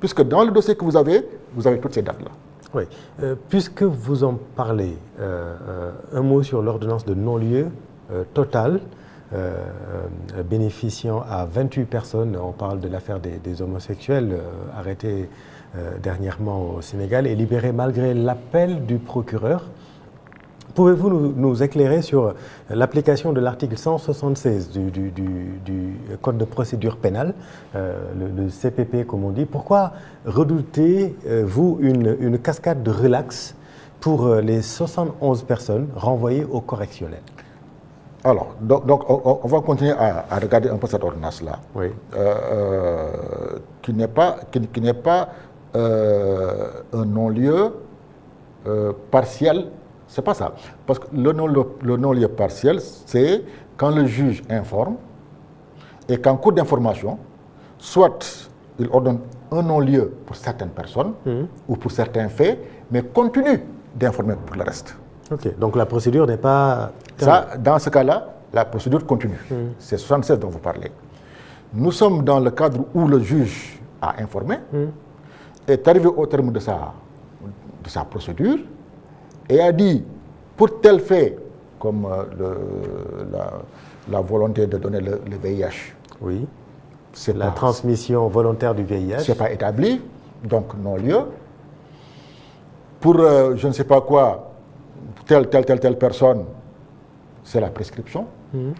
Puisque dans le dossier que vous avez toutes ces dates-là. Oui. Puisque vous en parlez, un mot sur l'ordonnance de non-lieu totale, bénéficiant à 28 personnes. On parle de l'affaire des homosexuels arrêtés dernièrement au Sénégal et libérés malgré l'appel du procureur. Pouvez-vous nous éclairer sur l'application de l'article 176 du Code de procédure pénale, le CPP comme on dit? Pourquoi redoutez-vous une cascade de relax pour les 71 personnes renvoyées au correctionnel? Alors, donc on va continuer à regarder un peu cette ordonnance-là, oui. Qui n'est pas un non-lieu partiel. C'est pas ça. Parce que le non-lieu partiel, c'est quand le juge informe et qu'en cours d'information, soit il ordonne un non-lieu pour certaines personnes ou pour certains faits, mais continue d'informer pour le reste. Ok, donc la procédure n'est pas... Ça, dans ce cas-là, la procédure continue. C'est 76 dont vous parlez. Nous sommes dans le cadre où le juge a informé, est arrivé au terme de sa procédure, et a dit, pour tel fait, comme la volonté de donner le VIH, oui. C'est la transmission volontaire du VIH. C'est pas établi, donc non-lieu. Pour je ne sais pas quoi, telle personne, c'est la prescription,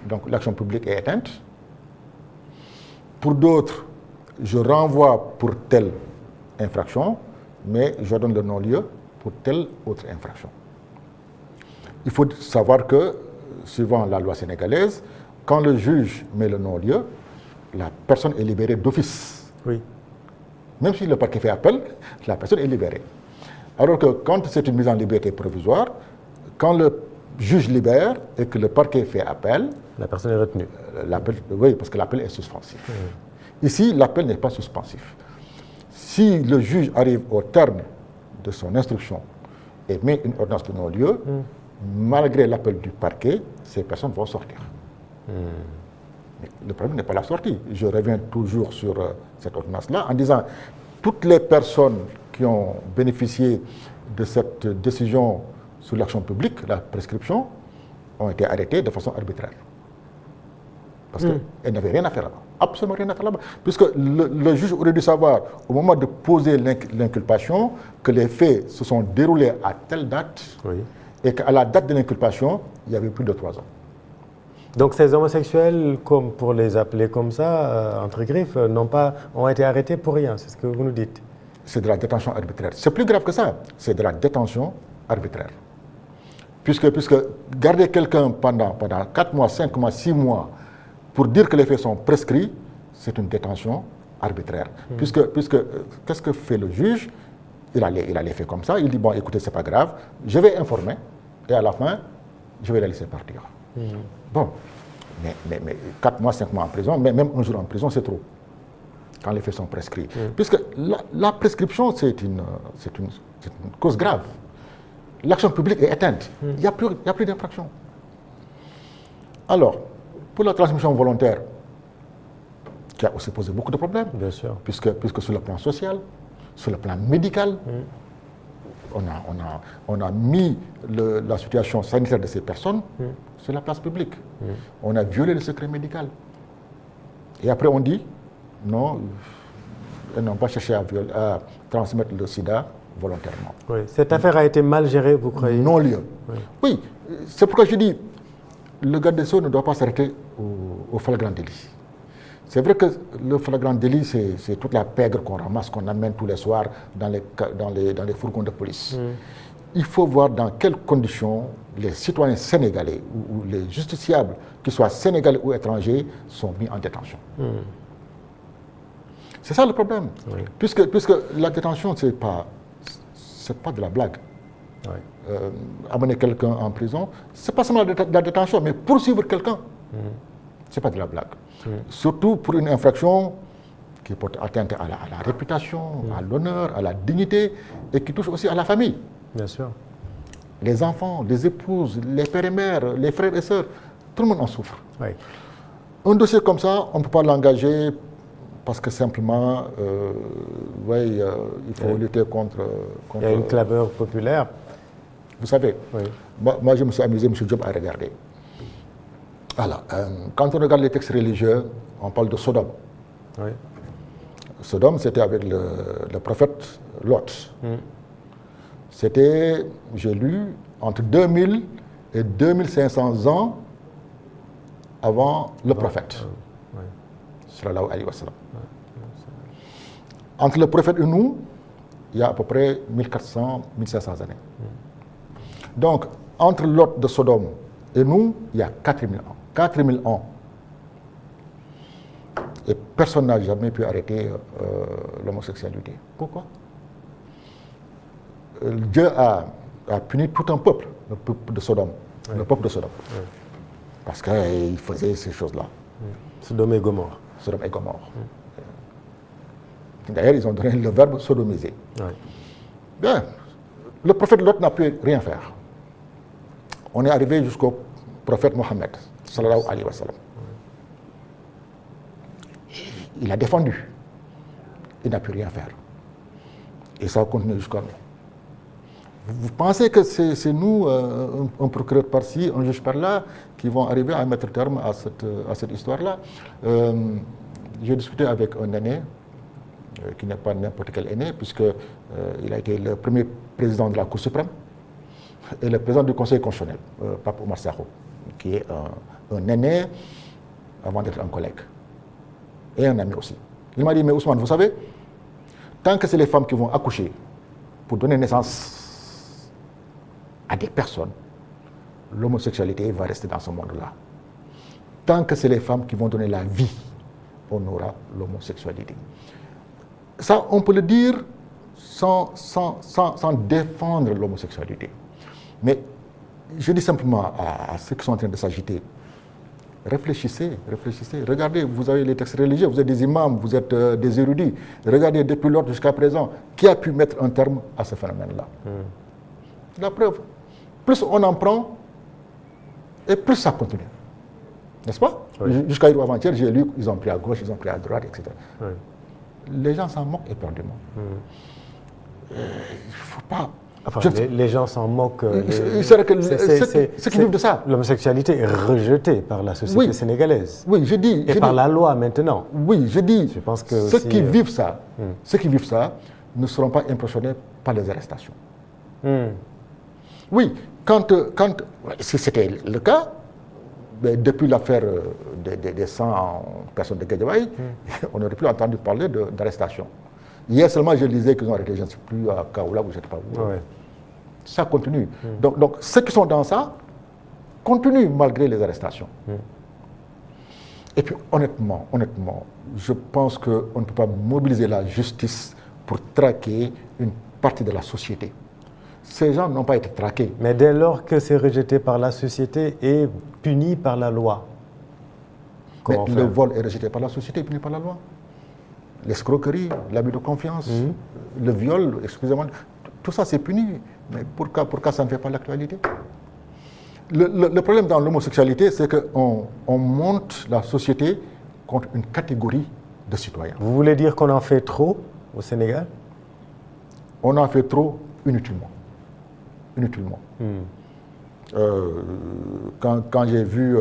donc l'action publique est éteinte. Pour d'autres, je renvoie pour telle infraction, mais je donne le non-lieu pour telle autre infraction. Il faut savoir que, suivant la loi sénégalaise, quand le juge met le non-lieu, la personne est libérée d'office. Oui. Même si le parquet fait appel, la personne est libérée. Alors que quand c'est une mise en liberté provisoire, quand le juge libère et que le parquet fait appel, la personne est retenue. Oui, parce que l'appel est suspensif. Ici, l'appel n'est pas suspensif. Si le juge arrive au terme de son instruction et met une ordonnance de non-lieu, malgré l'appel du parquet, ces personnes vont sortir. Mais le problème n'est pas la sortie. Je reviens toujours sur cette ordonnance-là en disant toutes les personnes qui ont bénéficié de cette décision sur l'action publique, la prescription, ont été arrêtées de façon arbitraire. Parce qu'elles n'avaient rien à faire là-bas. Absolument rien à faire là-bas. Puisque le juge aurait dû savoir, au moment de poser l'inculpation, que les faits se sont déroulés à telle date, et qu'à la date de l'inculpation, il y avait plus de 3 ans. Donc ces homosexuels, comme pour les appeler comme ça, entre griffes, ont été arrêtés pour rien, c'est ce que vous nous dites? C'est de la détention arbitraire. C'est plus grave que ça, c'est de la détention arbitraire. Puisque garder quelqu'un pendant 4 mois, 5 mois, 6 mois, pour dire que les faits sont prescrits, c'est une détention arbitraire. Puisque qu'est-ce que fait le juge? Il a les faits comme ça, il dit, bon, écoutez, c'est pas grave, je vais informer, et à la fin, je vais la laisser partir. Bon, mais 4 mois, 5 mois en prison, mais même un jour en prison, c'est trop, quand les faits sont prescrits. Puisque la prescription, c'est une cause grave. L'action publique est éteinte, il n'y a plus d'infraction. Alors, pour la transmission volontaire, qui a aussi posé beaucoup de problèmes, bien sûr. Puisque sur le plan social, sur le plan médical, on a mis la situation sanitaire de ces personnes sur la place publique. On a violé le secret médical. Et après on dit, non, elles n'ont pas cherché à transmettre le sida volontairement. Oui. Cette affaire a été mal gérée, vous croyez? Non-lieu. Oui, c'est pourquoi je dis, le garde des Sceaux ne doit pas s'arrêter au flagrant délit. C'est vrai que le flagrant délit, c'est toute la pègre qu'on ramasse, qu'on amène tous les soirs dans les fourgons de police. Il faut voir dans quelles conditions les citoyens sénégalais ou les justiciables, qu'ils soient sénégalais ou étrangers, sont mis en détention. C'est ça le problème. Puisque la détention, c'est pas de la blague. Amener quelqu'un en prison, c'est pas seulement de la détention, mais poursuivre quelqu'un, c'est pas de la blague. Surtout pour une infraction qui porte atteinte à la réputation, à l'honneur, à la dignité, et qui touche aussi à la famille. Bien sûr. Les enfants, les épouses, les pères et mères, les frères et sœurs, tout le monde en souffre. Un dossier comme ça, on ne peut pas l'engager parce que simplement, il faut lutter contre... Il y a une clameur populaire. Vous savez, Oui. moi je me suis amusé, M. Diop, à regarder. Alors, quand on regarde les textes religieux, on parle de Sodome. Oui. Sodome, c'était avec le prophète Lot. C'était, j'ai lu, entre 2000 et 2500 ans avant le prophète. Oui. Sallallahu alayhi wa sallam. Entre le prophète et nous, il y a à peu près 1400, 1500 années. Donc, entre Lot de Sodome et nous, il y a 4000 ans. 4000 ans. Et personne n'a jamais pu arrêter l'homosexualité. Pourquoi? Dieu a puni tout un peuple, le peuple de Sodome. Oui. Le peuple de Sodome. Oui. Parce qu'il faisait ces choses-là. Sodome et Gomorrhe. Sodome et Gomorrhe. D'ailleurs, ils ont donné le verbe sodomiser. Oui. Bien, le prophète Lot n'a pu rien faire. On est arrivé jusqu'au prophète Mohammed, sallallahu alayhi wa sallam. Il a défendu. Il n'a pu rien faire. Et ça a continué jusqu'à nous. Vous pensez que c'est nous, un procureur par-ci, un juge par-là, qui vont arriver à mettre terme à cette histoire-là? J'ai discuté avec un aîné, qui n'est pas n'importe quel aîné, puisqu'il a été le premier président de la Cour suprême et le président du Conseil constitutionnel, Pape Oumar Sakho, qui est un aîné avant d'être un collègue. Et un ami aussi. Il m'a dit, mais Ousmane, vous savez, tant que c'est les femmes qui vont accoucher pour donner naissance à des personnes, l'homosexualité va rester dans ce monde-là. Tant que c'est les femmes qui vont donner la vie, on aura l'homosexualité. Ça, on peut le dire sans défendre l'homosexualité. Mais je dis simplement à ceux qui sont en train de s'agiter, réfléchissez. Regardez, vous avez les textes religieux, vous êtes des imams, vous êtes des érudits. Regardez depuis lors jusqu'à présent, qui a pu mettre un terme à ce phénomène-là? La preuve, plus on en prend, et plus ça continue. N'est-ce pas? Oui. Jusqu'à hier ou avant-hier, j'ai lu qu'ils ont pris à gauche, ils ont pris à droite, etc. Oui. Les gens s'en moquent éperdument. Il ne faut pas... Enfin, les gens s'en moquent. C'est que ceux qui vivent de ça. L'homosexualité est rejetée par la société sénégalaise. Oui, je dis. Et par la loi maintenant. Oui, je dis. Je pense que ceux qui vivent ça, ne seront pas impressionnés par les arrestations. Oui, si c'était le cas, depuis l'affaire des 100 personnes de Guédiawaye, on n'aurait plus entendu parler d'arrestation. Hier seulement, je lisais qu'ils ont arrêté, je ne sais plus, à Kaoula, ou je ne sais pas où. Ouais. Ça continue. Donc, ceux qui sont dans ça continuent malgré les arrestations. Et puis, honnêtement, je pense qu'on ne peut pas mobiliser la justice pour traquer une partie de la société. Ces gens n'ont pas été traqués. Mais dès lors que c'est rejeté par la société et puni par la loi, comment faire? Le vol est rejeté par la société et puni par la loi. L'escroquerie, l'abus de confiance, le viol, excusez-moi, tout ça c'est puni. Mais pourquoi ça ne fait pas l'actualité? Le problème dans l'homosexualité, c'est qu'on monte la société contre une catégorie de citoyens. Vous voulez dire qu'on en fait trop au Sénégal? On en fait trop inutilement. Quand j'ai vu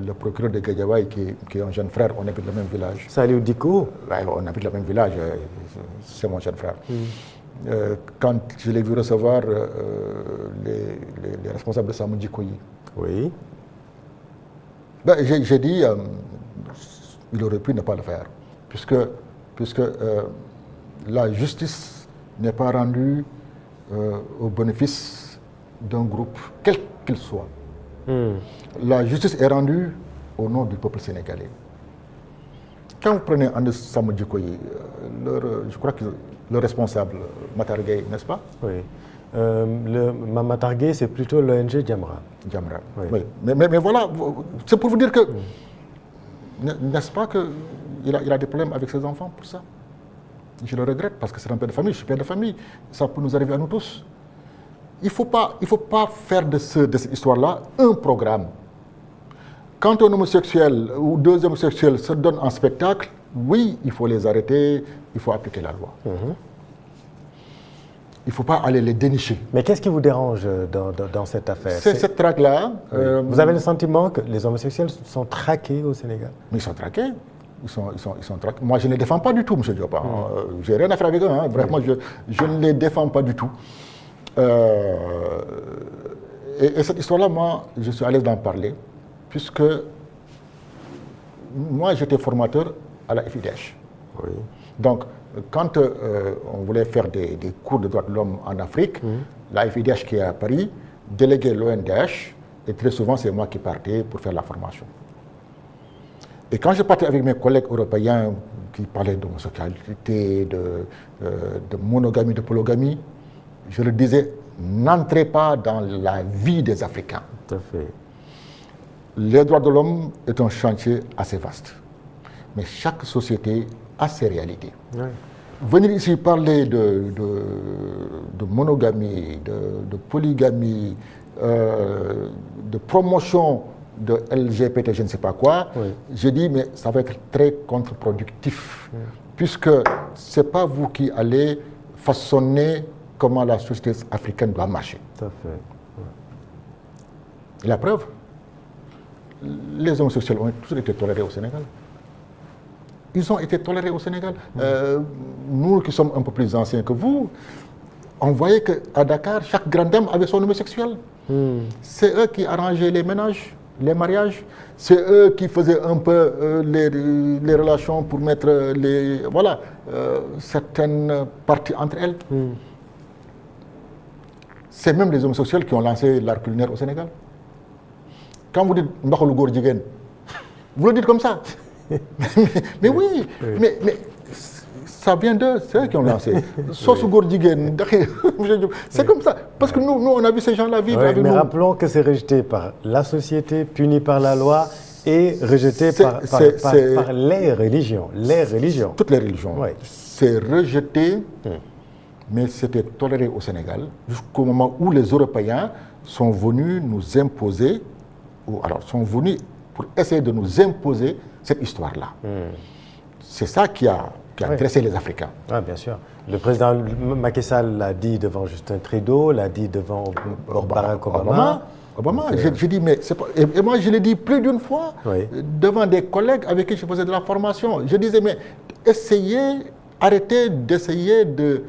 le procureur de Guédiawaye, qui est un jeune frère, on habite le même village. Saliou Dicko? Ouais, on habite le même village, c'est mon jeune frère. Quand je l'ai vu recevoir les responsables de Samundji Koyi, oui. J'ai dit, il aurait pu ne pas le faire, puisque la justice n'est pas rendue au bénéfice d'un groupe, quel qu'il soit. La justice est rendue au nom du peuple sénégalais. Quand vous prenez André Samundji Koyi, je crois que le responsable, Matar Gueye, n'est-ce pas? Oui. Matar Gueye, c'est plutôt l'ONG Jamra. Jamra, oui. Mais voilà, c'est pour vous dire que, n'est-ce pas qu'il a des problèmes avec ses enfants pour ça? Je le regrette parce que c'est un père de famille, je suis père de famille. Ça peut nous arriver à nous tous. Il ne faut pas faire de cette histoire-là un programme. Quand un homosexuel ou deux homosexuels se donnent en spectacle, oui, il faut les arrêter, il faut appliquer la loi. Il ne faut pas aller les dénicher. Mais qu'est-ce qui vous dérange dans cette affaire? C'est cette traque-là. Vous avez le sentiment que les homosexuels sont traqués au Sénégal? Mais ils sont traqués. Ils sont traqués. Moi, je ne les défends pas du tout, M. Diop. Je n'ai rien à faire avec eux. Vraiment, je ne les défends pas du tout. Et cette histoire-là, moi, je suis à l'aise d'en parler, puisque moi, j'étais formateur à la FIDH. Oui. Donc, quand on voulait faire des cours de droits de l'homme en Afrique, la FIDH qui est à Paris déléguait l'ONDH, et très souvent, c'est moi qui partais pour faire la formation. Et quand je partais avec mes collègues européens qui parlaient d'homosexualité, de monogamie, de polygamie, je leur disais, n'entrez pas dans la vie des Africains. Tout à fait. Les droits de l'homme est un chantier assez vaste. Mais chaque société a ses réalités. Oui. Venir ici parler de monogamie, de polygamie, de promotion de LGBT, je ne sais pas quoi, oui. Je dis, mais ça va être très contre-productif, puisque ce n'est pas vous qui allez façonner comment la société africaine doit marcher. Tout à fait. Oui. La preuve, les homosexuels ont toujours été tolérés au Sénégal. Ils ont été tolérés au Sénégal. Nous qui sommes un peu plus anciens que vous, on voyait qu'à Dakar, chaque grande dame avait son homosexuel. C'est eux qui arrangeaient les ménages, les mariages. C'est eux qui faisaient un peu les relations pour mettre certaines parties entre elles. C'est même les homosexuels qui ont lancé l'art culinaire au Sénégal. Quand vous dites Mbaxalu Góor Jigéen, vous le dites comme ça. mais oui, mais ça vient d'eux, c'est eux qui ont lancé. Sauce Góor Jigéen, c'est comme ça. Parce que nous, on a vu ces gens-là vivre avec nous. Mais rappelons que c'est rejeté par la société, puni par la loi et rejeté par les religions. Les religions. Toutes les religions. Oui. C'est rejeté, mais c'était toléré au Sénégal jusqu'au moment où les Européens sont venus nous imposer, sont venus pour essayer de nous imposer cette histoire-là. C'est ça qui a intéressé les Africains. Oui, bien sûr. Le président Macky Sall l'a dit devant Justin Trudeau, l'a dit devant Barack Obama. Je dis, mais c'est pas... Et moi, je l'ai dit plus d'une fois devant des collègues avec qui je faisais de la formation. Je disais, mais arrêtez d'essayer de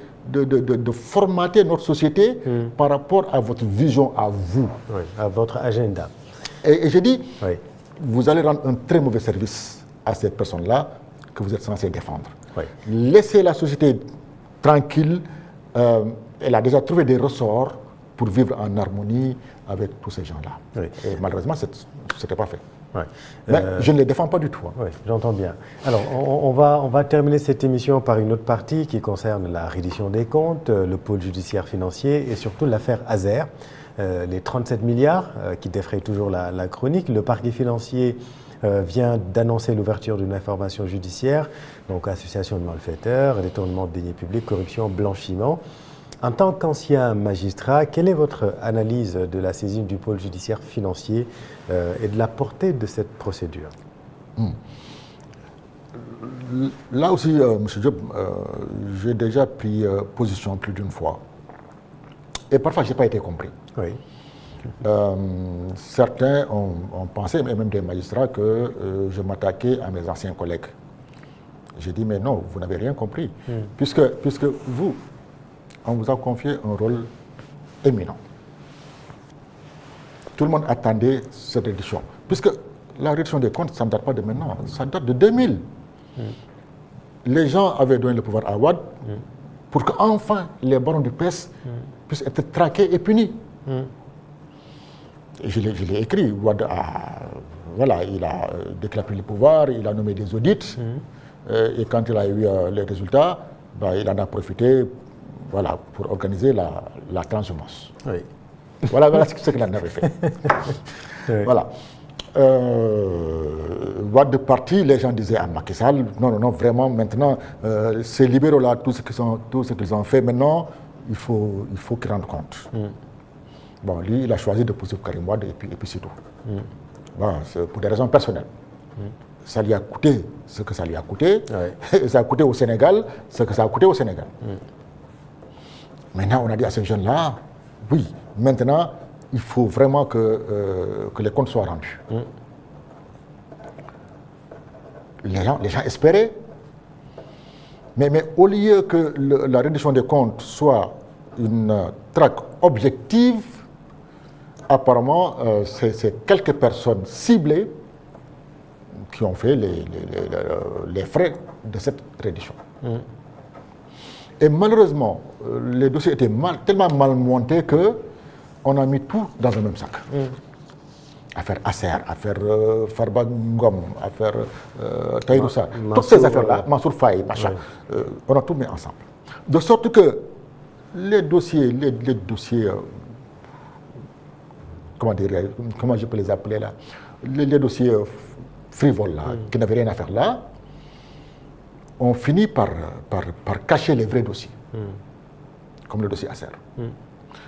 formater notre société par rapport à votre vision à vous. Oui, à votre agenda. Et je dis, vous allez rendre un très mauvais service à cette personne-là que vous êtes censé défendre. Oui. Laissez la société tranquille. Elle a déjà trouvé des ressorts pour vivre en harmonie avec tous ces gens-là. Oui. Et malheureusement, ce n'était pas fait. Oui. Mais je ne les défends pas du tout. Oui, j'entends bien. Alors, on va terminer cette émission par une autre partie qui concerne la reddition des comptes, le pôle judiciaire financier et surtout l'affaire Azer. Les 37 milliards qui défrayent toujours la chronique. Le parquet financier vient d'annoncer l'ouverture d'une information judiciaire, donc association de malfaiteurs, détournement de deniers publics, corruption, blanchiment. En tant qu'ancien magistrat, quelle est votre analyse de la saisine du pôle judiciaire financier et de la portée de cette procédure? Là aussi, M. Diop, j'ai déjà pris position plus d'une fois. Et parfois, je n'ai pas été compris. Oui. Certains ont pensé, et même des magistrats, que je m'attaquais à mes anciens collègues. J'ai dit, mais non, vous n'avez rien compris. Puisque vous, on vous a confié un rôle éminent. Tout le monde attendait cette reddition. Puisque la reddition des comptes, ça ne date pas de maintenant, ça date de 2000. Les gens avaient donné le pouvoir à Wade pour qu'enfin les barons du PS puissent être traqués et punis. Et je l'ai écrit. Wade il a déclaré le pouvoir, il a nommé des audits. Et quand il a eu les résultats, il en a profité pour organiser la transhumance. Oui. Voilà ce qu'il en avait fait. Oui. Voilà. Wade parti, les gens disaient à Macky Sall, non, vraiment, maintenant, ces libéraux-là, tout ce qu'ils ont fait, maintenant, il faut qu'ils rendent compte. Bon, lui, il a choisi de poursuivre Karim Wade et puis c'est tout. Bon, c'est pour des raisons personnelles. ça lui a coûté ce que ça lui a coûté, Ouais. et ça a coûté au Sénégal ce que ça a coûté au Sénégal. Maintenant, on a dit à ces jeunes-là, oui, maintenant, il faut vraiment que les comptes soient rendus. Les gens espéraient, mais au lieu que la reddition des comptes soit une traque objective, apparemment, c'est quelques personnes ciblées qui ont fait les frais de cette reddition. Et malheureusement, les dossiers étaient tellement mal montés qu'on a mis tout dans un même sac. Affaire Acer, affaire Farba Ngom, affaire Taïroussa, toutes ces affaires-là, Mansour Faye, machin, on a tout mis ensemble. De sorte que les dossiers, comment je peux les appeler là, les dossiers frivoles là, qui n'avaient rien à faire là, on finit par cacher les vrais dossiers, comme le dossier Acer.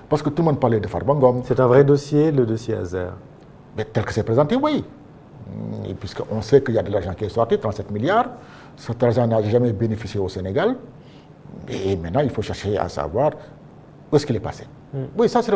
Parce que tout le monde parlait de Farba Ngom. C'est un vrai dossier, le dossier Azer. Mais tel que c'est présenté, oui. Et puisqu'on sait qu'il y a de l'argent qui est sorti, 37 milliards, cet argent n'a jamais bénéficié au Sénégal. Et maintenant, il faut chercher à savoir où est-ce qu'il est passé. Oui, ça c'est